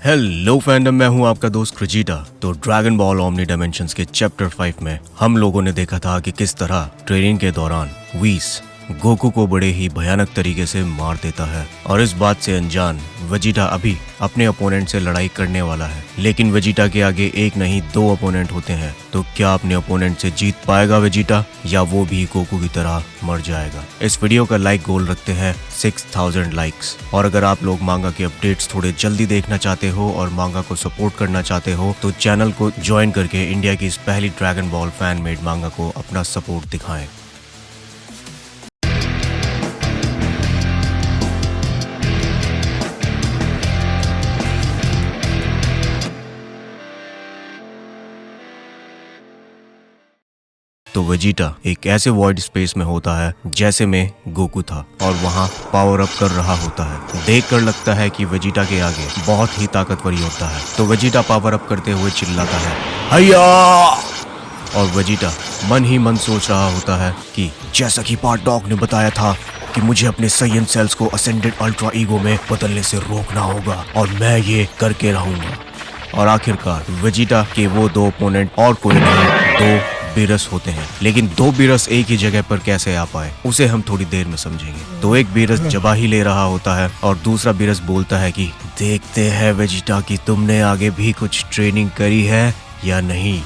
Hello fandom, मैं हूं आपका दोस्त क्रिजिटा। तो ड्रैगन बॉल ओमनी डायमेंशंस के चैप्टर 5 में हम लोगों ने देखा था कि किस तरह ट्रेनिंग के दौरान व्हीस गोकू को बड़े ही भयानक तरीके से मार देता है और इस बात से अनजान वेजिटा अभी अपने अपोनेंट से लड़ाई करने वाला है। लेकिन वेजिटा के आगे एक नहीं दो अपोनेंट होते हैं, तो क्या अपने अपोनेंट से जीत पाएगा वेजिटा या वो भी गोकू की तरह मर जाएगा। इस वीडियो का लाइक गोल रखते हैं 6000 लाइक्स। और अगर आप लोग मांगा के अपडेट्स थोड़े जल्दी देखना चाहते हो और मांगा को सपोर्ट करना चाहते हो तो चैनल को ज्वाइन करके इंडिया की इस पहली ड्रैगन बॉल फैन मेड मांगा को अपना सपोर्ट दिखाएं। तो वेजिटा एक ऐसे वॉइड स्पेस में होता है जैसे में गोकू था और वहाँ पावर अप कर रहा होता है। देखकर लगता है कि वेजिटा के आगे बहुत ही ताकतवर योद्धा है। तो वेजिटा पावर अप करते हुए चिल्लाता है हैया! और वेजिटा मन ही मन सोच रहा होता है कि जैसा कि पार्ट डॉग ने बताया था कि मुझे अपने साइयन सेल्स को असेंडेड अल्ट्रा ईगो में बदलने से रोकना होगा और मैं ये करके रहूंगा। और आखिरकार वेजिटा के वो दो ओपोनेंट और कोई नहीं, दो बीरस होते हैं। लेकिन दो बीरस एक ही जगह पर कैसे आ पाए उसे हम थोड़ी देर में समझेंगे। तो एक बीरस जबाही ले रहा होता है और दूसरा बीरस बोलता है कि देखते हैं वेजिटा कि तुमने आगे भी कुछ ट्रेनिंग करी है या नहीं।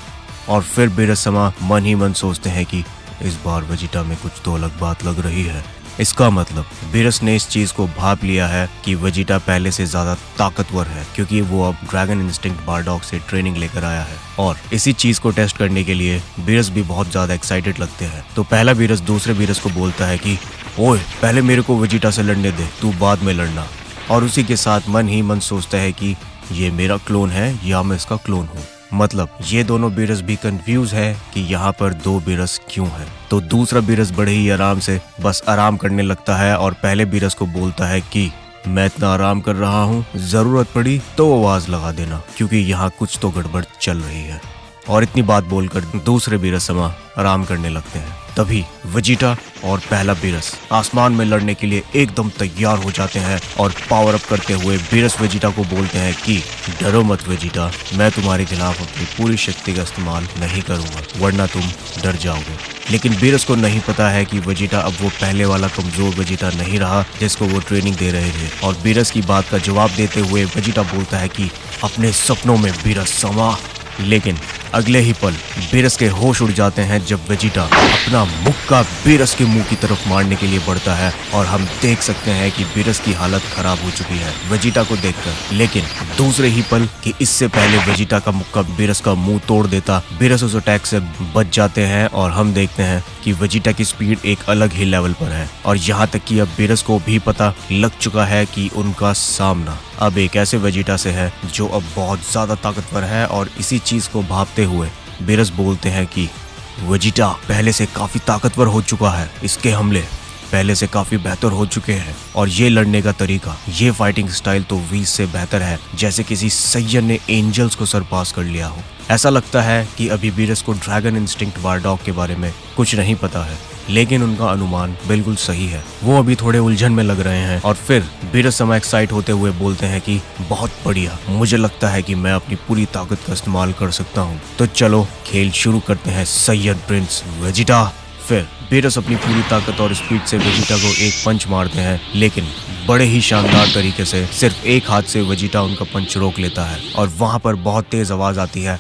और फिर बीरस समा मन ही मन सोचते हैं कि इस बार वेजिटा में कुछ तो अलग बात लग रही है। इसका मतलब बीरस ने इस चीज को भाप लिया है कि वेजिटा पहले से ज्यादा ताकतवर है, क्योंकि वो अब ड्रैगन इंस्टिंक्ट बारडॉग से ट्रेनिंग लेकर आया है। और इसी चीज को टेस्ट करने के लिए बीरस भी बहुत ज्यादा एक्साइटेड लगते हैं। तो पहला बीरस दूसरे बीरस को बोलता है कि ओए, पहले मेरे को वेजिटा से लड़ने दे, तू बाद में लड़ना। और उसी के साथ मन ही मन सोचता है कि ये मेरा क्लोन है या मैं इसका क्लोन हूँ। मतलब ये दोनों बीरस भी कंफ्यूज है कि यहाँ पर दो बीरस क्यों है। तो दूसरा बीरस बड़े ही आराम से बस आराम करने लगता है और पहले बीरस को बोलता है कि मैं इतना आराम कर रहा हूँ, जरूरत पड़ी तो आवाज लगा देना, क्योंकि यहाँ कुछ तो गड़बड़ चल रही है। और इतनी बात बोलकर दूसरे बीरस समा आराम करने लगते हैं। तभी वेजिटा और पहला बीरस आसमान में लड़ने के लिए एकदम तैयार हो जाते हैं और पावर अप करते हुए बीरस वेजिटा को बोलते हैं कि डरो मत वेजिटा, मैं तुम्हारे खिलाफ अपनी पूरी शक्ति का इस्तेमाल नहीं करूंगा, वरना तुम डर जाओगे। लेकिन बीरस को नहीं पता है कि वेजिटा अब वो पहले वाला कमजोर वेजिटा नहीं रहा जिसको वो ट्रेनिंग दे रहे थे। और बीरस की बात का जवाब देते हुए वेजिटा बोलता है कि अपने सपनों में बीरस समा। लेकिन अगले ही पल बीरस के होश उड़ जाते हैं जब वेजिटा अपना मुक्का बीरस के मुंह की तरफ मारने के लिए बढ़ता है और हम देख सकते हैं कि बीरस की हालत खराब हो चुकी है वेजिटा को देखकर। लेकिन दूसरे ही पल कि इससे पहले वेजिटा का मुक्का बीरस का मुंह तोड़ देता, बीरस उस अटैक से बच जाते हैं और हम देखते हैं कि वेजिटा की स्पीड एक अलग ही लेवल पर है। और यहाँ तक कि अब बीरस को भी पता लग चुका है कि उनका सामना अब एक ऐसे वेजिटा से है जो अब बहुत ज्यादा ताकतवर है। और इसी चीज को भापते हुए बीरस बोलते हैं कि वेजिटा पहले से काफी ताकतवर हो चुका है, इसके हमले पहले से काफी बेहतर हो चुके हैं और ये लड़ने का तरीका, ये फाइटिंग स्टाइल तो व्हीस से बेहतर है, जैसे किसी सैयन ने एंजल्स को सरपास कर लिया हो। ऐसा लगता है कि अभी बीरस को ड्रैगन इंस्टिंक्ट बारडॉग के बारे में कुछ नहीं पता है, लेकिन उनका अनुमान बिल्कुल सही है। वो अभी थोड़े उलझन में लग रहे हैं। और फिर बीरस समा एक्साइट होते हुए बोलते हैं कि बहुत बढ़िया, मुझे लगता है कि मैं अपनी पूरी ताकत का इस्तेमाल कर सकता हूँ, तो चलो खेल शुरू करते हैं सैयद प्रिंस वेजिटा। फिर बीरस अपनी पूरी ताकत और स्पीड से वेजिटा को एक पंच मारते हैं, लेकिन बड़े ही शानदार तरीके से सिर्फ एक हाथ से वेजिटा उनका पंच रोक लेता है और वहां पर बहुत तेज आवाज आती है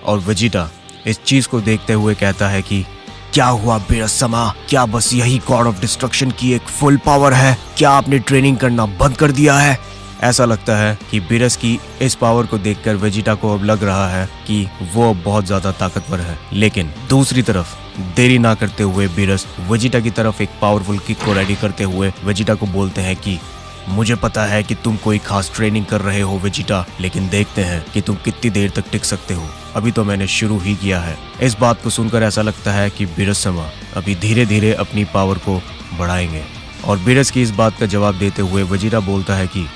और वेजिटा इस चीज को देखते हुए कहता है कि क्या हुआ बीरस समा, क्या बस यही गॉड ऑफ डिस्ट्रक्शन की एक फुल पावर है? क्या आपने ट्रेनिंग करना बंद कर दिया है? ऐसा लगता है कि बीरस की इस पावर को देखकर वेजिटा को अब लग रहा है कि वो बहुत ज्यादा ताकतवर है। लेकिन दूसरी तरफ देरी ना करते हुए बीरस वेजिटा की तरफ एक पावरफुल किक को रेडी करते हुए वेजिटा को बोलते हैं कि मुझे पता है कि तुम कोई खास ट्रेनिंग कर रहे हो वेजिटा, लेकिन देखते हैं कि तुम कितनी देर तक टिक सकते हो। अभी तो मैंने शुरू ही किया है। इस बात को सुनकर ऐसा लगता है कि बीरस समा अभी धीरे धीरे अपनी पावर को बढ़ाएंगे। और बीरस की इस बात का जवाब देते हुए वेजिटा बोलता है कि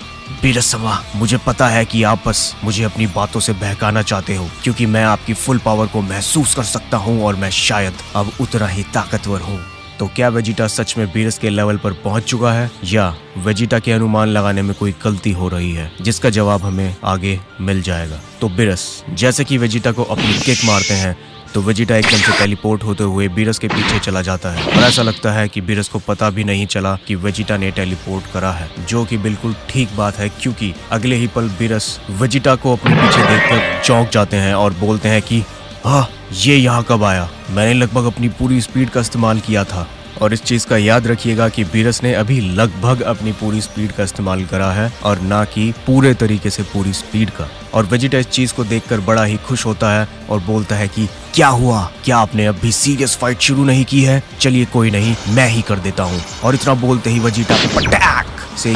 बीरस समा, मुझे पता है कि आप बस मुझे अपनी बातों से बहकाना चाहते हो, क्योंकि मैं आपकी फुल पावर को महसूस कर सकता हूँ और मैं शायद अब उतना ही ताकतवर हूँ। तो क्या वेजिटा सच में बीरस के लेवल पर पहुंच चुका है या वेजिटा के अनुमान लगाने में कोई गलती हो रही है, जिसका जवाब हमें आगे मिल जाएगा। तो बीरस जैसे कि वेजिटा को अपनी किक मारते हैं तो वेजिटा एकदम से टेलीपोर्ट होते हुए बीरस के पीछे चला जाता है और ऐसा लगता है कि बीरस को पता भी नहीं चला कि वेजिटा ने टेलीपोर्ट करा है, जो कि बिल्कुल ठीक बात है, क्योंकि अगले ही पल बीरस वेजिटा को अपने पीछे देखकर चौंक जाते हैं और बोलते हैं कि हाँ, ये यहाँ कब आया? मैंने लगभग अपनी पूरी स्पीड का इस्तेमाल किया था। और इस चीज का याद रखिएगा कि बीरस ने अभी लगभग अपनी पूरी स्पीड का इस्तेमाल करा है और ना कि पूरे तरीके से पूरी स्पीड का। और वेजिटा इस चीज को देखकर बड़ा ही खुश होता है और बोलता है कि क्या हुआ, क्या आपने अभी सीरियस फाइट शुरू नहीं की है? चलिए कोई नहीं, मैं ही कर देता हूँ। और इतना बोलते ही वेजिटा पटाक से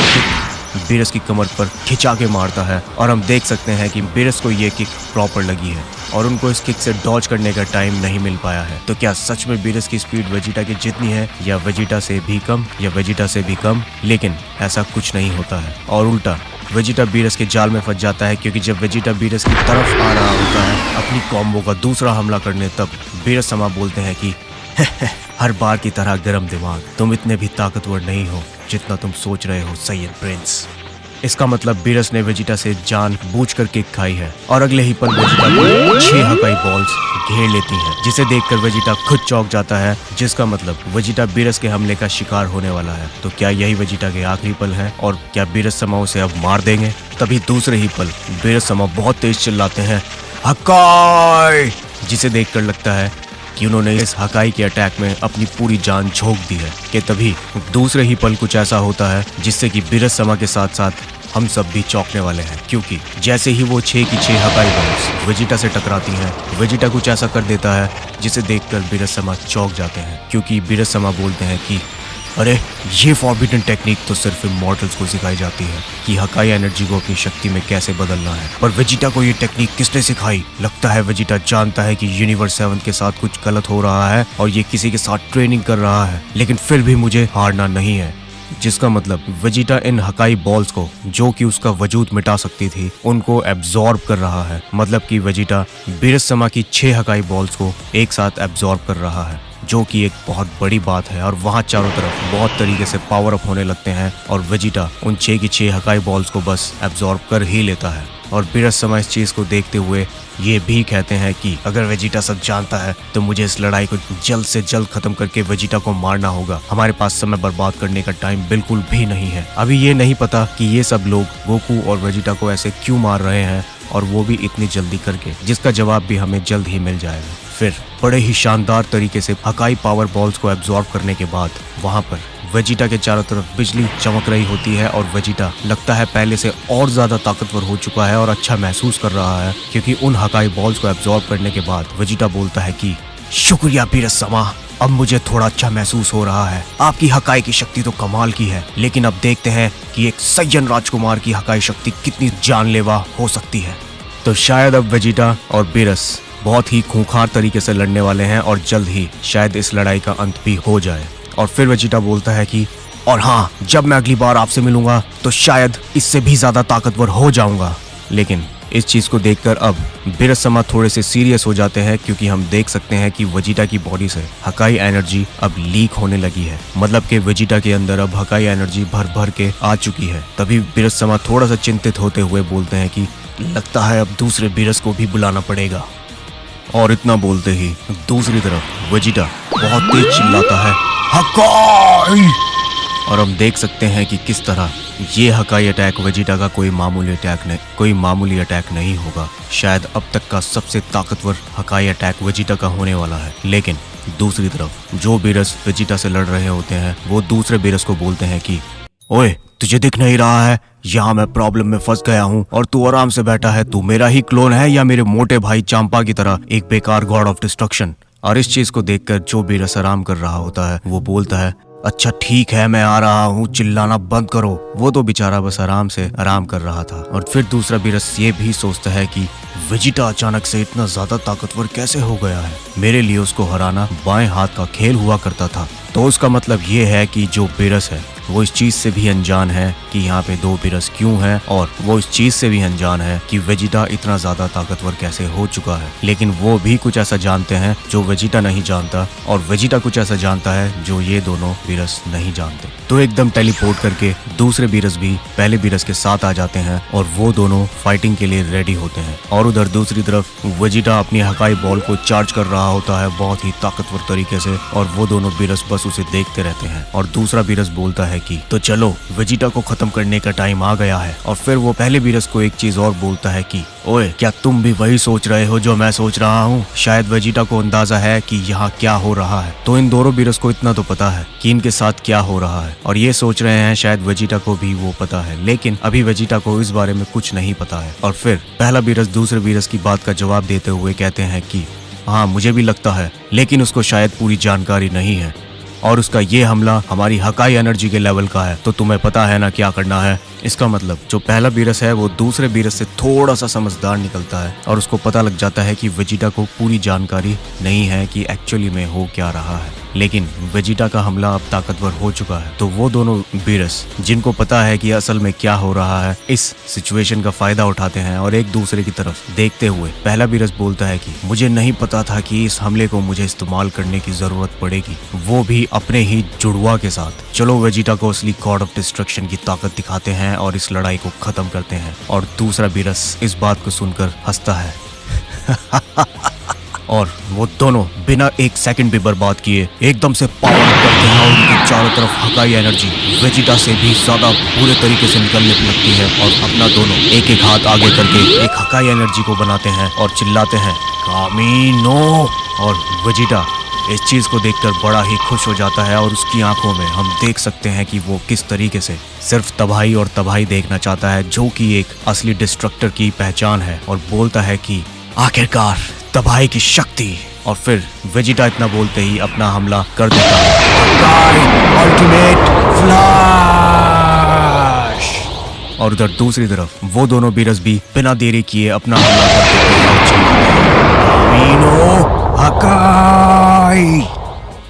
बीरस की कमर पर खिंचा के मारता है और हम देख सकते हैं कि बीरस को ये किक प्रॉपर लगी है और उनको इस किक से डॉज करने का टाइम नहीं मिल पाया है। तो क्या सच में बीरस की स्पीड वेजिटा की जितनी है या वेजिटा से भी कम या वेजिटा से भी कम? लेकिन ऐसा कुछ नहीं होता है और उल्टा वेजिटा बीरस के जाल में फंस जाता है, क्योंकि जब वेजिटा बीरस की तरफ आ रहा होता है अपनी कॉम्बो का दूसरा हमला करने, तब बीरस समा बोलते हैं कि हर बार की तरह गरम दिमाग, तुम इतने भी ताकतवर नहीं हो जितना तुम सोच रहे हो सैयद प्रिंस। इसका मतलब बीरस ने वेजिटा से जान बूझ कर किक खाई है और अगले ही पल वेजिटा को 6 हकाई बॉल्स घेर लेती हैं, जिसे देखकर वेजिटा खुद चौंक जाता है, जिसका मतलब वेजिटा बीरस के हमले का शिकार होने वाला है। तो क्या यही वेजिटा के आखिरी पल है और क्या बीरस समा उसे अब मार देंगे? तभी दूसरे ही पल बीरस समा बहुत तेज चिल्लाते हैं हकाई, जिसे देखकर लगता है कि उन्होंने इस हकाई के अटैक में अपनी पूरी जान झोंक दी है। कि तभी दूसरे ही पल कुछ ऐसा होता है जिससे कि बीरस समा के साथ साथ हम सब भी चौंकने वाले हैं, क्योंकि जैसे ही वो 6 की 6 हकाई बॉल्स वेजिटा से टकराती हैं, वेजिटा कुछ ऐसा कर देता है जिसे देखकर बीरस समा चौंक जाते हैं, क्योंकि बीरस समा बोलते हैं कि अरे ये फॉरबिडन टेक्निक तो सिर्फ इमॉर्टल्स को सिखाई जाती है कि हकाई एनर्जी को अपनी शक्ति में कैसे बदलना है। पर वेजिटा को ये टेक्निक किसने सिखाई? लगता है वेजिटा जानता है कि यूनिवर्स 7 के साथ कुछ गलत हो रहा है और ये किसी के साथ ट्रेनिंग कर रहा है, लेकिन फिर भी मुझे हारना नहीं है। जिसका मतलब वेजिटा इन हकाई बॉल्स को, जो कि उसका वजूद मिटा सकती थी, उनको एब्जॉर्ब कर रहा है। मतलब कि वेजिटा बीरस समा की 6 हकाई बॉल्स को एक साथ एब्जॉर्ब कर रहा है, जो कि एक बहुत बड़ी बात है। और वहाँ चारों तरफ बहुत तरीके से पावर अप होने लगते हैं और वेजिटा उन 6 की 6 हकाई बॉल्स को बस एब्जॉर्ब कर ही लेता है। और बीरस समा इस चीज को देखते हुए ये भी कहते हैं कि अगर वेजिटा सच जानता है तो मुझे इस लड़ाई को जल्द से जल्द खत्म करके वेजिटा को मारना होगा। हमारे पास समय बर्बाद करने का टाइम बिल्कुल भी नहीं है। अभी ये नहीं पता कि ये सब लोग गोकू और वेजिटा को ऐसे क्यों मार रहे हैं, और वो भी इतनी जल्दी करके, जिसका जवाब भी हमें जल्द ही मिल जाएगा। फिर बड़े ही शानदार तरीके से हकाई पावर बॉल्स को एब्जॉर्ब करने के बाद वहाँ पर वेजिटा के चारों तरफ बिजली चमक रही होती है और वेजिटा लगता है पहले से और ज्यादा ताकतवर हो चुका है और अच्छा महसूस कर रहा है, क्योंकि उन हकाई बॉल्स को एब्जॉर्ब करने के बाद वेजिटा बोलता है कि शुक्रिया बीरस समा, अब मुझे थोड़ा अच्छा महसूस हो रहा है। आपकी हकाई की शक्ति तो कमाल की है, लेकिन अब देखते हैं कि एक सय्यन राजकुमार की हकाई शक्ति कितनी जानलेवा हो सकती है। तो शायद अब वेजिटा और बीरस बहुत ही खूंखार तरीके से लड़ने वाले हैं और जल्द ही शायद इस लड़ाई का अंत भी हो जाए। और फिर वेजिटा बोलता है कि और हाँ, जब मैं अगली बार आपसे मिलूंगा तो शायद इससे भी ज्यादा ताकतवर हो जाऊंगा। लेकिन इस चीज को देखकर अब बीरस समा थोड़े से सीरियस हो जाते हैं, क्योंकि हम देख सकते हैं कि वेजिटा की बॉडी से हकाई एनर्जी अब लीक होने लगी है। मतलब कि वेजिटा के अंदर अब हकाई एनर्जी भर भर के आ चुकी है। तभी बीरस समा थोड़ा सा चिंतित होते हुए बोलते हैं कि लगता है अब दूसरे बीरस को भी बुलाना पड़ेगा। और इतना बोलते ही दूसरी तरफ वेजिटा बहुत तेज चिल्लाता है हकाई, और हम देख सकते हैं कि किस तरह ये हकाई अटैक वेजिटा का कोई मामूली अटैक नहीं होगा। शायद अब तक का सबसे ताकतवर हकाई अटैक वेजिटा का होने वाला है। लेकिन दूसरी तरफ जो बीरस वेजिटा से लड़ रहे होते हैं वो दूसरे बीरस को बोलते हैं कि ओए, तुझे दिख नहीं रहा है यहाँ मैं प्रॉब्लम में फंस गया हूँ और तू आराम से बैठा है? तू मेरा ही क्लोन है या मेरे मोटे भाई चांपा की तरह एक बेकार गॉड ऑफ डिस्ट्रक्शन? और इस चीज को देखकर जो बीरस आराम कर रहा होता है वो बोलता है अच्छा ठीक है, मैं आ रहा हूँ, चिल्लाना बंद करो। वो तो बेचारा बस आराम से आराम कर रहा था। और फिर दूसरा बीरस ये भी सोचता है कि वेजिटा अचानक से इतना ज्यादा ताकतवर कैसे हो गया है? मेरे लिए उसको हराना बाएं हाथ का खेल हुआ करता था। तो उसका मतलब ये है कि जो बीरस है वो इस चीज से भी अनजान है कि यहाँ पे 2 बीरस क्यों है, और वो इस चीज से भी अनजान है कि वेजिटा इतना ज्यादा ताकतवर कैसे हो चुका है। लेकिन वो भी कुछ ऐसा जानते हैं जो वेजिटा नहीं जानता, और वेजिटा कुछ ऐसा जानता है जो ये दोनों बीरस नहीं जानते। तो एकदम टेलीपोर्ट करके दूसरे बीरस भी पहले बीरस के साथ आ जाते हैं और वो दोनों फाइटिंग के लिए रेडी होते हैं। और उधर दूसरी तरफ वेजिटा अपनी हकाई बॉल को चार्ज कर रहा होता है बहुत ही ताकतवर तरीके से, और वो दोनों बीरस बस उसे देखते रहते हैं। और दूसरा बीरस बोलता है कि तो चलो वेजिटा को खत्म करने का टाइम आ गया है। और फिर वो पहले बीरस को एक चीज और बोलता है कि ओए, क्या तुम भी वही सोच रहे हो जो मैं सोच रहा हूँ? शायद वेजिटा को अंदाजा है कि यहाँ क्या हो रहा है। तो इन दोनों बीरस को इतना तो पता है कि इनके साथ क्या हो रहा है, और ये सोच रहे हैं शायद वेजिटा को भी वो पता है, लेकिन अभी वेजिटा को इस बारे में कुछ नहीं पता है। और फिर पहला बीरस दूसरे बीरस की बात का जवाब देते हुए कहते हैं कि हाँ, मुझे भी लगता है, लेकिन उसको शायद पूरी जानकारी नहीं है, और उसका ये हमला हमारी हकाई एनर्जी के लेवल का है। तो तुम्हें पता है ना क्या करना है? इसका मतलब जो पहला बीरस है वो दूसरे बीरस से थोड़ा सा समझदार निकलता है, और उसको पता लग जाता है कि वेजिटा को पूरी जानकारी नहीं है कि एक्चुअली में हो क्या रहा है। लेकिन वेजिटा का हमला अब ताकतवर हो चुका है। तो वो दोनों बीरस जिनको पता है कि असल में क्या हो रहा है, इस सिचुएशन का फायदा उठाते हैं और एक दूसरे की तरफ देखते हुए पहला बीरस बोलता है कि मुझे नहीं पता था कि इस हमले को मुझे इस्तेमाल करने की जरूरत पड़ेगी, वो भी अपने ही जुड़वा के साथ। चलो वेजिटा को असली गॉड ऑफ डिस्ट्रक्शन की ताकत दिखाते हैं और इस लड़ाई को खत्म करते हैं। और दूसरा बीरस इस बात को सुनकर हंसता है और वो दोनों बिना एक सेकंड भी बर्बाद किए एकदम से पावर अप करते हैं, और उनकी चारों तरफ हकाई एनर्जी वेजिटा से भी ज्यादा पूरे तरीके से निकलने लगती है। और अपना दोनों एक एक हाथ आगे करके एक हकाई एनर्जी को बनाते हैं और चिल्लाते हैं कामिनो। और वेजिटा इस चीज को देखकर बड़ा ही खुश हो जाता है, और उसकी आंखों में हम देख सकते हैं कि वो किस तरीके से सिर्फ तबाही और तबाही देखना चाहता है, जो कि एक असली डिस्ट्रक्टर की पहचान है। और बोलता है कि आखिरकार तबाही की शक्ति। और फिर वेजिटा इतना बोलते ही अपना हमला कर देता है, अल्टीमेट फ्लैश। और उधर दूसरी तरफ वो दोनों बीरस भी बिना देरी किए अपना हमला कर देते हैं और चिल्लाते हैं कामिनो हकाई।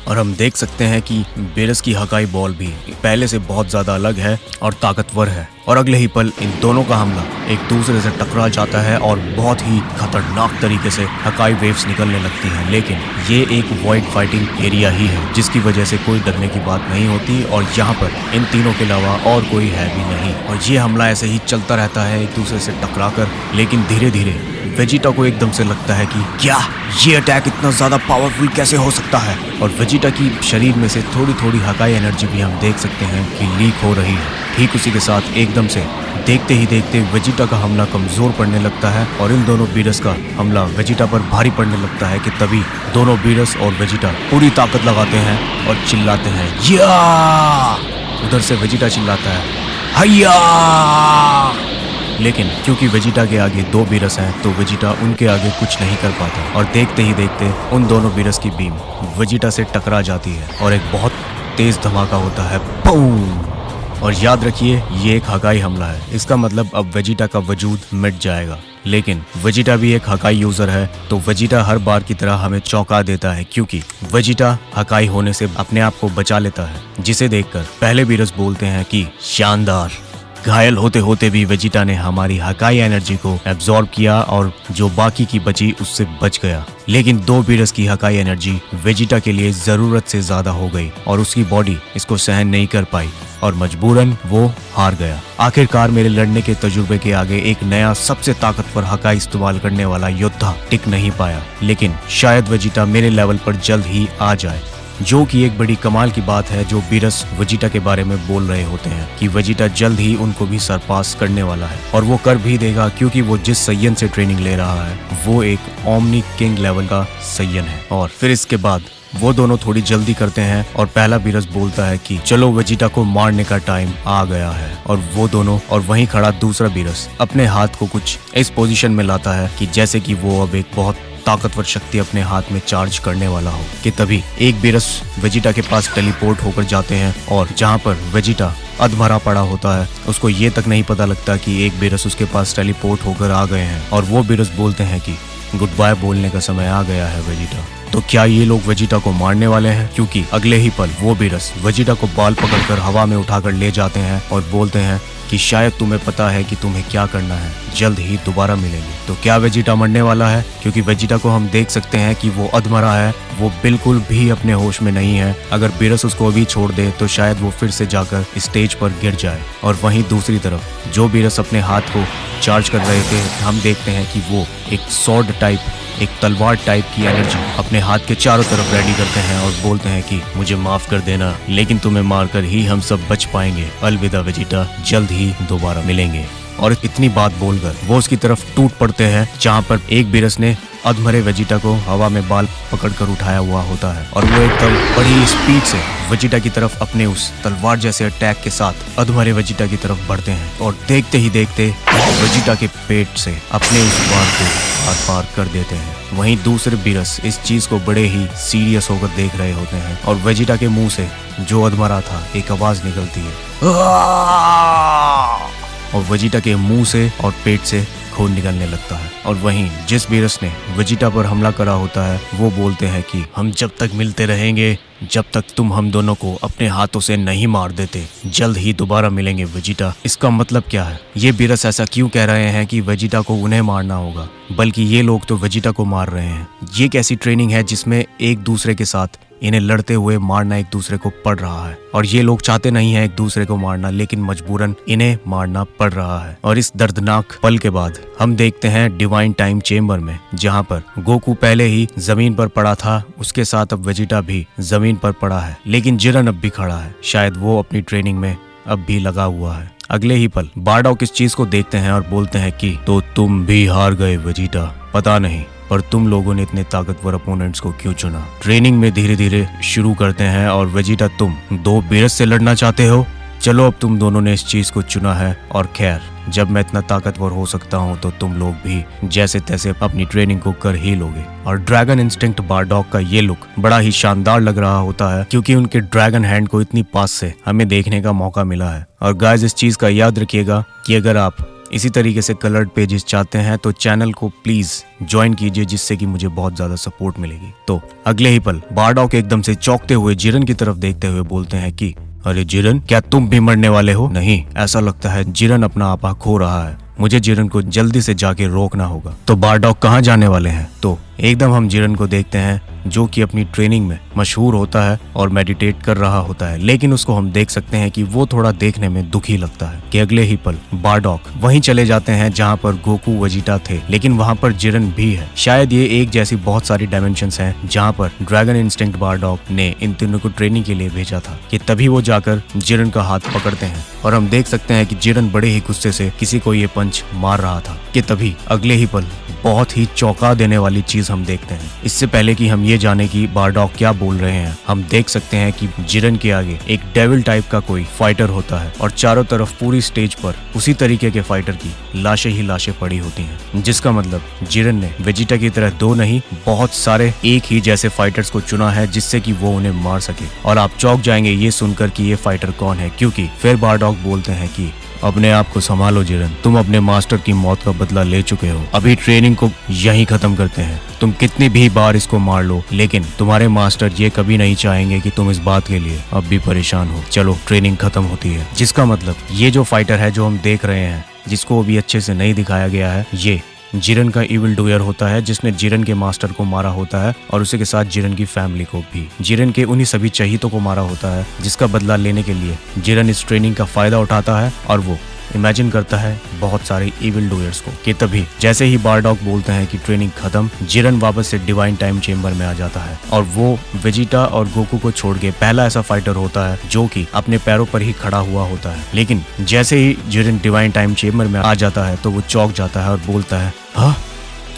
और हम देख सकते हैं कि बीरस की हकाई बॉल भी पहले से बहुत ज्यादा अलग है और ताकतवर है, और अगले ही पल इन दोनों का हमला एक दूसरे से टकरा जाता है और बहुत ही खतरनाक तरीके से हकाई वेव्स निकलने लगती हैं। लेकिन ये एक वॉइड फाइटिंग एरिया ही है, जिसकी वजह से कोई डरने की बात नहीं होती, और यहाँ पर इन तीनों के अलावा और कोई है भी नहीं। और ये हमला ऐसे ही चलता रहता है एक दूसरे से टकराकर। लेकिन धीरे धीरे वेजिटा को एकदम से लगता है कि क्या ये अटैक इतना ज्यादा पावरफुल कैसे हो सकता है। और वेजिटा की शरीर में से थोड़ी थोड़ी हकाई एनर्जी भी हम देख सकते हैं कि लीक हो रही है। ठीक उसी के साथ एकदम से देखते ही देखते वेजिटा का हमला कमजोर पड़ने लगता है, और इन दोनों बीरस का हमला वेजिटा पर भारी पड़ने लगता है कि तभी दोनों बीरस और वेजिटा पूरी ताकत लगाते हैं और चिल्लाते हैं या। उधर से वेजिटा चिल्लाता है हैया। लेकिन क्योंकि वेजिटा के आगे 2 बीरस हैं, तो वेजिटा उनके आगे कुछ नहीं कर पाता, और देखते ही देखते उन दोनों बीरस की बीम वेजिटा से टकरा जाती है और एक बहुत तेज धमाका होता है, बूम। और याद रखिए ये एक हकाई हमला है, इसका मतलब अब वेजिटा का वजूद मिट जाएगा। लेकिन वेजिटा भी एक हकाई यूजर है, तो वेजिटा हर बार की तरह हमें चौंका देता है, क्योंकि वेजिटा हकाई होने से अपने आप को बचा लेता है, जिसे देखकर पहले बीरस बोलते हैं कि शानदार। घायल होते होते भी वेजिटा ने हमारी हकाई एनर्जी को एब्जॉर्ब किया, और जो बाकी की बची उससे बच गया। लेकिन 2 बीरस की हकाई एनर्जी वेजिटा के लिए जरूरत से ज्यादा हो गई, और उसकी बॉडी इसको सहन नहीं कर पाई, और मजबूरन वो हार गया। आखिरकार मेरे लड़ने के तजुर्बे के आगे एक नया सबसे ताकतवर हकाई इस्तेमाल करने वाला योद्धा टिक नहीं पाया। लेकिन शायद वेजिटा मेरे लेवल पर जल्द ही आ जाए, जो कि एक बड़ी कमाल की बात है। जो बीरस वेजिटा के बारे में बोल रहे होते हैं कि वेजिटा जल्द ही उनको भी सरपास करने वाला है, और वो कर भी देगा, क्योंकि वो जिस सैयन से ट्रेनिंग ले रहा है वो एक ओमनी किंग लेवल का सैयन है। और फिर इसके बाद वो दोनों थोड़ी जल्दी करते हैं, और पहला बीरस बोलता है कि चलो वेजिटा को मारने का टाइम आ गया है। और वो दोनों, और वहीं खड़ा दूसरा बीरस अपने हाथ को कुछ इस पोजीशन में लाता है कि जैसे कि वो अब एक बहुत ताकतवर शक्ति अपने हाथ में चार्ज करने वाला हो, कि तभी एक बीरस वेजिटा के पास टेलीपोर्ट होकर जाते हैं, और जहां पर वेजिटा अधमरा पड़ा होता है। उसको ये तक नहीं पता लगता कि एक बीरस उसके पास टेलीपोर्ट होकर आ गए हैं और वो बीरस बोलते हैं कि गुड बाय बोलने का समय आ गया है वेजिटा। तो क्या ये लोग वेजिटा को मारने वाले हैं? क्योंकि अगले ही पल वो बीरस वेजिटा को बाल पकड़कर हवा में उठाकर ले जाते हैं और बोलते हैं कि शायद तुम्हें पता है कि तुम्हें क्या करना है, जल्द ही दोबारा मिलेंगे। तो क्या वेजिटा मरने वाला है? क्योंकि वेजिटा को हम देख सकते हैं कि वो अधमरा है, वो बिल्कुल भी अपने होश में नहीं है। अगर बीरस उसको अभी छोड़ दे तो शायद वो फिर से जाकर स्टेज पर गिर जाए। और वहीं दूसरी तरफ जो बीरस अपने हाथ को चार्ज कर रहे थे, हम देखते हैं कि वो एक सॉर्ड टाइप, एक तलवार टाइप की एनर्जी अपने हाथ के चारों तरफ रेडी करते हैं और बोलते हैं कि मुझे माफ कर देना, लेकिन तुम्हें मारकर ही हम सब बच पाएंगे। अलविदा वेजिटा, जल्द ही दोबारा मिलेंगे। और इतनी बात बोलकर वो उसकी तरफ टूट पड़ते हैं, जहाँ पर एक बीरस ने अधमरे वेजिटा को हवा में बाल पकड़कर उठाया हुआ होता है और वो एकदम बड़ी स्पीड से वेजिटा की तरफ अपने उस तलवार जैसे अटैक के साथ अधमरे वेजिटा की तरफ बढ़ते हैं। और देखते ही देखते वेजिटा के पेट से अपने उस बाल को आर पार कर देते हैं। वहीं दूसरे बीरस इस चीज को बड़े ही सीरियस होकर देख रहे होते हैं और वेजिटा के मुंह से जो अधमरा था एक आवाज निकलती है और वेजिटा के मुंह से और पेट से खून निकलने लगता है। और वहीं जिस बीरस ने वेजिटा पर हमला करा होता है वो बोलते हैं कि हम जब तक मिलते रहेंगे जब तक तुम हम दोनों को अपने हाथों से नहीं मार देते, जल्द ही दोबारा मिलेंगे वेजिटा। इसका मतलब क्या है? ये बीरस ऐसा क्यों कह रहे हैं कि वेजिटा को उन्हें मारना होगा, बल्कि ये लोग तो वेजिटा को मार रहे हैं। ये कैसी ट्रेनिंग है जिसमें एक दूसरे के साथ इन्हें लड़ते हुए मारना एक दूसरे को पड़ रहा है? और ये लोग चाहते नहीं है एक दूसरे को मारना, लेकिन मजबूरन इन्हें मारना पड़ रहा है। और इस दर्दनाक पल के बाद हम देखते हैं डिवाइन टाइम चेम्बर में, जहाँ पर गोकू पहले ही जमीन पर पड़ा था, उसके साथ अब वेजिटा भी जमीन पर पड़ा है, लेकिन जिरन अब भी खड़ा है। शायद वो अपनी ट्रेनिंग में अब भी लगा हुआ है। अगले ही पल बारडॉक इस चीज को देखते हैं और बोलते हैं कि तो तुम भी हार गए वेजिटा। पता नहीं, पर तुम लोगों ने इतने ताकतवर अपोनेंट्स को क्यों चुना? ट्रेनिंग में धीरे धीरे शुरू करते हैं और वेजिटा तुम दो बीरस से लड़ना चाहते हो? चलो अब तुम दोनों ने इस चीज को चुना है और खैर, जब मैं इतना ताकतवर हो सकता हूँ तो तुम लोग भी जैसे तैसे अपनी ट्रेनिंग को कर ही लोगे। और ड्रैगन इंस्टिंक्ट बारडॉक का ये लुक बड़ा ही शानदार लग रहा होता है, क्योंकि उनके ड्रैगन हैंड को इतनी पास से हमें देखने का मौका मिला है। और गाइस, इस चीज का याद रखिएगा कि अगर आप इसी तरीके से कलर्ड पेजेस चाहते हैं तो चैनल को प्लीज ज्वाइन कीजिए, जिससे कि मुझे बहुत ज्यादा सपोर्ट मिलेगी। तो अगले ही पल बारडॉक एकदम से चौंकते हुए जिरन की तरफ देखते हुए बोलते हैं कि अरे जिरन, क्या तुम भी मरने वाले हो? नहीं, ऐसा लगता है जिरन अपना आपा खो रहा है। मुझे जिरन को जल्दी से जाके रोकना होगा। तो बारडॉक कहाँ जाने वाले हैं? तो एकदम हम जिरन को देखते हैं जो कि अपनी ट्रेनिंग में मशहूर होता है और मेडिटेट कर रहा होता है, लेकिन उसको हम देख सकते हैं कि वो थोड़ा देखने में दुखी लगता है। कि अगले ही पल बारडॉक वहीं चले जाते हैं जहां पर गोकू वेजिटा थे, लेकिन वहां पर जिरन भी है। शायद ये एक जैसी बहुत सारी डायमेंशंस हैं जहां पर ड्रैगन इंस्टिंक्ट बारडॉक ने इन तीनों को ट्रेनिंग के लिए भेजा था कि तभी वो जाकर जिरन का हाथ पकड़ते हैं और हम देख सकते हैं कि जिरन बड़े ही गुस्से से किसी को ये पंच मार रहा था। कि तभी अगले ही पल बहुत ही चौंका देने वाली चीज हम देखते हैं। इससे पहले कि हम ये जाने कि बारडॉक क्या बोल रहे हैं, हम देख सकते हैं कि जिरन के आगे एक डेविल टाइप का कोई फाइटर होता है और चारों तरफ पूरी स्टेज पर उसी तरीके के फाइटर की लाशें ही लाशें पड़ी होती हैं, जिसका मतलब जिरन ने वेजिटा की तरह दो नहीं बहुत सारे एक ही जैसे फाइटर्स को चुना है, जिससे कि वो उन्हें मार सके। और आप चौंक जाएंगे ये सुनकर कि ये फाइटर कौन है, क्योंकि फिर बारडॉक बोलते हैं कि अपने आप को संभालो जिरन, तुम अपने मास्टर की मौत का बदला ले चुके हो। अभी ट्रेनिंग को यहीं खत्म करते हैं। तुम कितनी भी बार इसको मार लो, लेकिन तुम्हारे मास्टर ये कभी नहीं चाहेंगे कि तुम इस बात के लिए अब भी परेशान हो। चलो, ट्रेनिंग खत्म होती है। जिसका मतलब ये जो फाइटर है जो हम देख रहे हैं, जिसको अभी अच्छे से नहीं दिखाया गया है, ये जिरन का इविल डूयर होता है, जिसने जिरन के मास्टर को मारा होता है और उसी के साथ जिरन की फैमिली को भी। जिरन के उन्हीं सभी चहीतों को मारा होता है, जिसका बदला लेने के लिए जिरन इस ट्रेनिंग का फायदा उठाता है और वो इमेजिन करता है बहुत सारे इविल डूयर्स को। कि तभी जैसे ही बारडॉक बोलते हैं कि ट्रेनिंग खत्म, जिरन वापस से डिवाइन टाइम चेम्बर में आ जाता है और वो वेजिटा और गोकू को छोड़ के पहला ऐसा फाइटर होता है जो कि अपने पैरों पर ही खड़ा हुआ होता है। लेकिन जैसे ही जिरन डिवाइन टाइम चेम्बर में आ जाता है तो वो चौंक जाता है और बोलता है हाँ,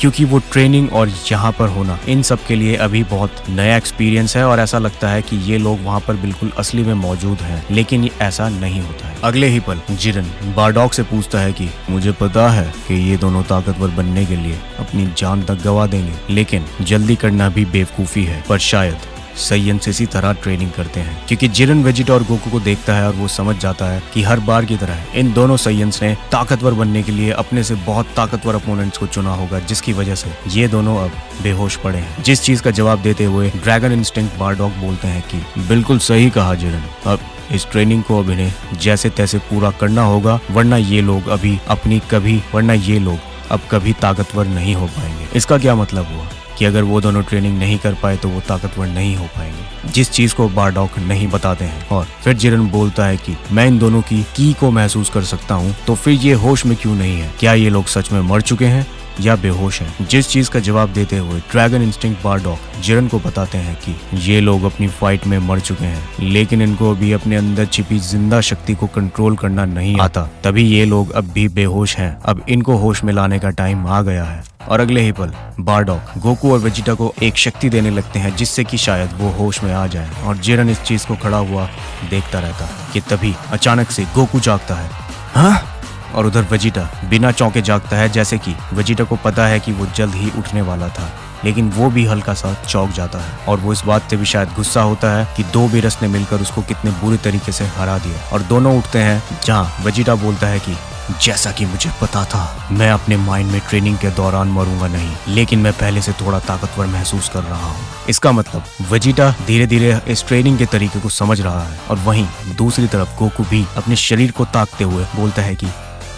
क्योंकि वो ट्रेनिंग और यहाँ पर होना इन सब के लिए अभी बहुत नया एक्सपीरियंस है और ऐसा लगता है कि ये लोग वहाँ पर बिल्कुल असली में मौजूद हैं, लेकिन ये ऐसा नहीं होता है। अगले ही पल जिरन बारडॉक से पूछता है कि मुझे पता है कि ये दोनों ताकतवर बनने के लिए अपनी जान तक गवा देंगे, लेकिन जल्दी करना भी बेवकूफ़ी है, पर शायद साइयन्स इसी तरह ट्रेनिंग करते हैं, क्योंकि जिरन वेजिटा और गोकू को देखता है और वो समझ जाता है कि हर बार की तरह इन दोनों साइयन्स ने ताकतवर बनने के लिए अपने से बहुत ताकतवर अपोनेंट्स को चुना होगा, जिसकी वजह से ये दोनों अब बेहोश पड़े हैं। जिस चीज का जवाब देते हुए ड्रैगन इंस्टिंक्ट बारडॉग बोलते हैं कि बिल्कुल सही कहा जिरन, अब इस ट्रेनिंग को अब इन्हें जैसे तैसे पूरा करना होगा, वरना ये लोग अब कभी ताकतवर नहीं हो पाएंगे। इसका क्या मतलब हुआ कि अगर वो दोनों ट्रेनिंग नहीं कर पाए तो वो ताकतवर नहीं हो पाएंगे, जिस चीज को बारडॉग नहीं बताते हैं। और फिर जिरन बोलता है कि मैं इन दोनों की को महसूस कर सकता हूँ, तो फिर ये होश में क्यों नहीं है? क्या ये लोग सच में मर चुके हैं या बेहोश हैं? जिस चीज का जवाब देते हुए ड्रैगन इंस्टिंक्ट बारडॉग जिरन को बताते हैं कि ये लोग अपनी फाइट में मर चुके हैं, लेकिन इनको अभी अपने अंदर छिपी जिंदा शक्ति को कंट्रोल करना नहीं आता, तभी ये लोग अब भी बेहोश हैं। अब इनको होश में लाने का टाइम आ गया है। और अगले ही पल बारडॉग गोकू और वेजिटा को एक शक्ति देने लगते हैं, जिससे कि शायद वो होश में आ जाए। और जिरन इस चीज को खड़ा हुआ देखता रहता है कि तभी अचानक से गोकू जागता है। हाँ? और उधर वेजिटा बिना चौंके जागता है, जैसे कि वेजिटा को पता है कि वो जल्द ही उठने वाला था, लेकिन वो भी हल्का सा चौंक जाता है। और वो इस बात से भी शायद गुस्सा होता है कि दो बीरस ने मिलकर उसको कितने बुरे तरीके से हरा दिया। और दोनों उठते हैं, जहाँ वेजिटा बोलता है कि जैसा कि मुझे पता था, मैं अपने माइंड में ट्रेनिंग के दौरान मरूंगा नहीं, लेकिन मैं पहले से थोड़ा ताकतवर महसूस कर रहा हूँ। इसका मतलब वेजिटा धीरे धीरे इस ट्रेनिंग के तरीके को समझ रहा है। और वहीं दूसरी तरफ गोकू भी अपने शरीर को ताकते हुए बोलता है कि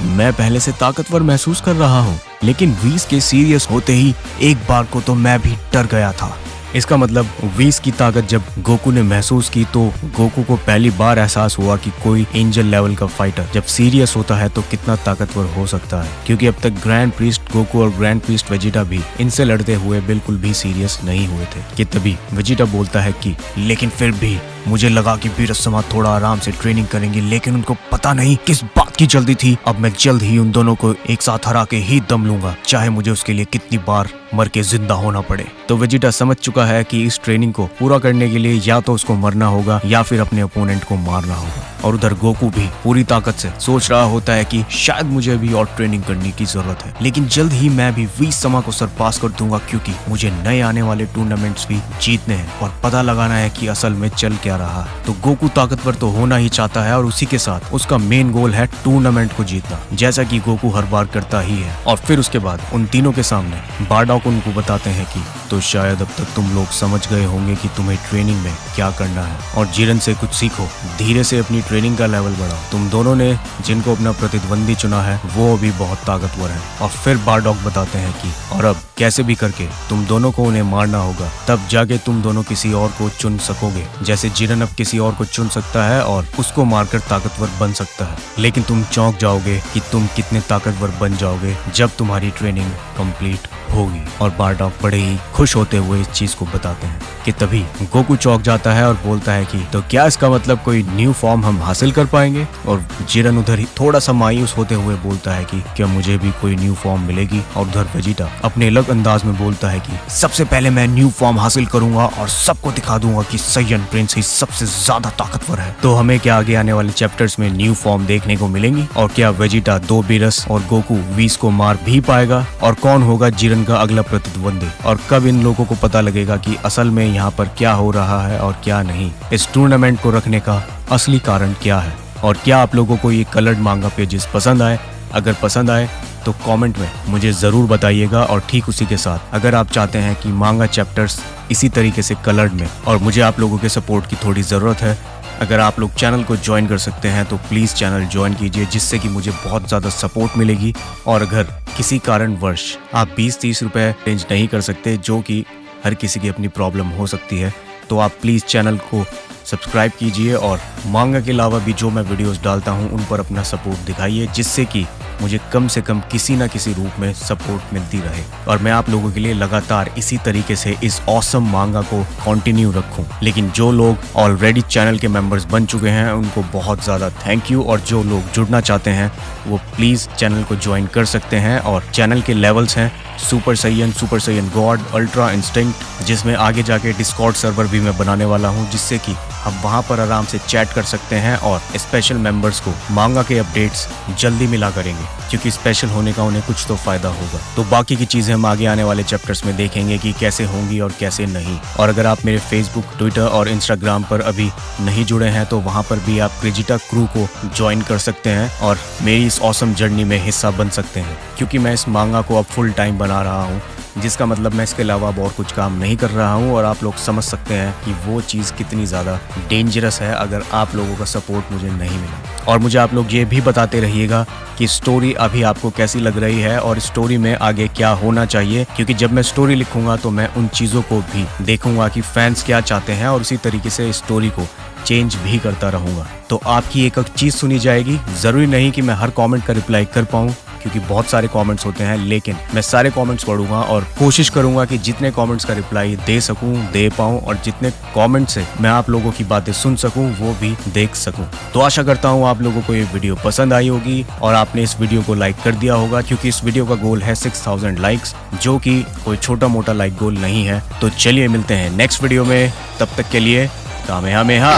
मैं पहले से ताकतवर महसूस कर रहा हूँ, लेकिन वीस के सीरियस होते ही एक बार को तो मैं भी डर गया था। इसका मतलब वीस की ताकत जब गोकू ने महसूस की, तो गोकू को पहली बार एहसास हुआ कि कोई एंजल लेवल का फाइटर जब सीरियस होता है तो कितना ताकतवर हो सकता है, क्योंकि अब तक ग्रैंड प्रीस्ट गोकू और ग्रैंड प्रीस्ट वेजिटा भी इनसे लड़ते हुए बिल्कुल भी सीरियस नहीं हुए थे। कि तभी वेजिटा बोलता है कि लेकिन फिर भी मुझे लगा कि बीरसमा थोड़ा आराम से ट्रेनिंग करेंगे, लेकिन उनको पता नहीं किस बात की जल्दी थी। अब मैं जल्द ही उन दोनों को एक साथ हरा के ही दम लूंगा, चाहे मुझे उसके लिए कितनी बार मर के जिंदा होना पड़े। तो वेजिटा समझ चुका है कि इस ट्रेनिंग को पूरा करने के लिए या तो उसको मरना होगा या फिर अपने ओपोनेंट को मारना होगा। और उधर गोकू भी पूरी ताकत से सोच रहा होता है कि शायद मुझे अभी और ट्रेनिंग करने की जरूरत है, लेकिन जल्द ही मैं भी वीसमा को सरपास कर दूंगा, क्योंकि मुझे नए आने वाले टूर्नामेंट्स भी जीतने हैं और पता लगाना है कि असल में चल क्या रहा है। तो गोकू ताकतवर तो होना ही चाहता है, और उसी के साथ उसका मेन गोल है टूर्नामेंट को जीतना, जैसा कि गोकू हर बार करता ही है। और फिर उसके बाद उन तीनों के सामने बारडॉग उनको बताते हैं कि तो शायद अब तक तुम लोग समझ गए होंगे कि तुम्हें ट्रेनिंग में क्या करना है, और जिरन से कुछ सीखो, धीरे से अपनी ट्रेनिंग का लेवल बढ़ाओ। तुम दोनों ने जिनको अपना प्रतिद्वंदी चुना है वो भी बहुत ताकतवर है। और फिर बारडॉग बताते हैं कि और अब कैसे भी करके तुम दोनों को उन्हें मारना होगा, तब जाके तुम दोनों किसी और को चुन सकोगे। जैसे जिरन अब किसी और को चुन सकता है और उसको मारकर ताकतवर बन सकता है, लेकिन तुम चौंक जाओगे कि तुम कितने ताकतवर बन जाओगे जब तुम्हारी ट्रेनिंग कंप्लीट होगी। और बारडॉग बड़े ही खुश होते हुए इस चीज को बताते हैं। कि तभी गोकू चौंक जाता है और बोलता है कि तो क्या इसका मतलब कोई न्यू फॉर्म हम हासिल कर पाएंगे? और जिरन उधर ही थोड़ा सा मायूस होते हुए बोलता है कि क्या मुझे भी कोई न्यू फॉर्म मिलेगी? और उधर वेजिटा अपने अलग अंदाज में बोलता है कि सबसे पहले मैं न्यू फॉर्म हासिल करूंगा और सबको दिखा दूंगा कि साइयन प्रिंस ही सबसे ज्यादा ताकतवर है। तो हमें क्या आगे आने वाले चैप्टर्स में न्यू फॉर्म देखने को मिलेंगी? और क्या वेजिटा दो बीरस और गोकू वीस को मार भी पाएगा? और कौन होगा जिरन का अगला प्रतिद्वंदी? और कब इन लोगों को पता लगेगा कि असल में यहाँ पर क्या हो रहा है और क्या नहीं? इस टूर्नामेंट को रखने का असली कारण क्या है? और क्या आप लोगों को ये कलर्ड मांगा पेजेस पसंद आए? अगर पसंद आए तो कमेंट में मुझे ज़रूर बताइएगा। और ठीक उसी के साथ अगर आप चाहते हैं कि मांगा चैप्टर्स इसी तरीके से कलर्ड में, और मुझे आप लोगों के सपोर्ट की थोड़ी ज़रूरत है, अगर आप लोग चैनल को ज्वाइन कर सकते हैं तो प्लीज़ चैनल ज्वाइन कीजिए, जिससे कि मुझे बहुत ज़्यादा सपोर्ट मिलेगी। और अगर किसी कारणवश आप 20-30 रुपये अरेंज नहीं कर सकते, जो कि हर किसी की अपनी प्रॉब्लम हो सकती है, तो आप प्लीज़ चैनल को सब्सक्राइब कीजिए और मांगा के अलावा भी जो मैं वीडियोस डालता हूं उन पर अपना सपोर्ट दिखाइए, जिससे कि मुझे कम से कम किसी न किसी रूप में सपोर्ट मिलती रहे और मैं आप लोगों के लिए लगातार इसी तरीके से इस ऑसम मांगा को कंटिन्यू रखूं। लेकिन जो लोग ऑलरेडी चैनल के मेंबर्स बन चुके हैं उनको बहुत ज़्यादा थैंक यू, और जो लोग जुड़ना चाहते हैं वो प्लीज़ चैनल को ज्वाइन कर सकते हैं। और चैनल के लेवल्स हैं super Saiyan God, ultra instinct, जिसमें आगे जाके डिस्कॉर्ड सर्वर भी मैं बनाने वाला हूँ, जिससे कि हम वहाँ पर आराम से चैट कर सकते हैं और स्पेशल मेंबर्स को मांगा के अपडेट्स जल्दी मिला करेंगे, क्योंकि स्पेशल होने का उन्हें कुछ तो फायदा होगा। तो बाकी की चीजें हम आगे आने वाले चैप्टर्स में देखेंगे कि कैसे होंगी और कैसे नहीं। और अगर आप मेरे फेसबुक, ट्विटर और इंस्टाग्राम पर अभी नहीं जुड़े हैं तो वहाँ पर भी आप क्रेजिटा क्रू को ज्वाइन कर सकते हैं और मेरी इस ऑसम जर्नी में हिस्सा बन सकते हैं, क्योंकि मैं इस मांगा को अब फुल टाइम बना रहा हूँ, जिसका मतलब मैं इसके अलावा अब और कुछ काम नहीं कर रहा हूँ। और आप लोग समझ सकते हैं कि वो चीज़ कितनी ज़्यादा डेंजरस है अगर आप लोगों का सपोर्ट मुझे नहीं मिला। और मुझे आप लोग ये भी बताते रहिएगा कि स्टोरी अभी आपको कैसी लग रही है और स्टोरी में आगे क्या होना चाहिए, क्योंकि जब मैं स्टोरी लिखूंगा तो मैं उन चीज़ों को भी देखूंगा कि फैंस क्या चाहते हैं और उसी तरीके से स्टोरी को चेंज भी करता रहूंगा। तो आपकी एक एक चीज़ सुनी जाएगी। ज़रूरी नहीं कि मैं हर कमेंट का रिप्लाई कर पाऊँ, क्योंकि बहुत सारे कमेंट्स होते हैं, लेकिन मैं सारे कमेंट्स पढ़ूंगा और कोशिश करूंगा कि जितने कमेंट्स का रिप्लाई दे सकूं दे पाऊं, और जितने कमेंट से मैं आप लोगों की बातें सुन सकूं वो भी देख सकूं। तो आशा करता हूं आप लोगों को ये वीडियो पसंद आई होगी और आपने इस वीडियो को लाइक कर दिया होगा, क्योंकि इस वीडियो का गोल है 6000 लाइक्स, जो कि कोई छोटा मोटा लाइक गोल नहीं है। तो चलिए मिलते हैं नेक्स्ट वीडियो में, तब तक के लिए कामेहामेहा।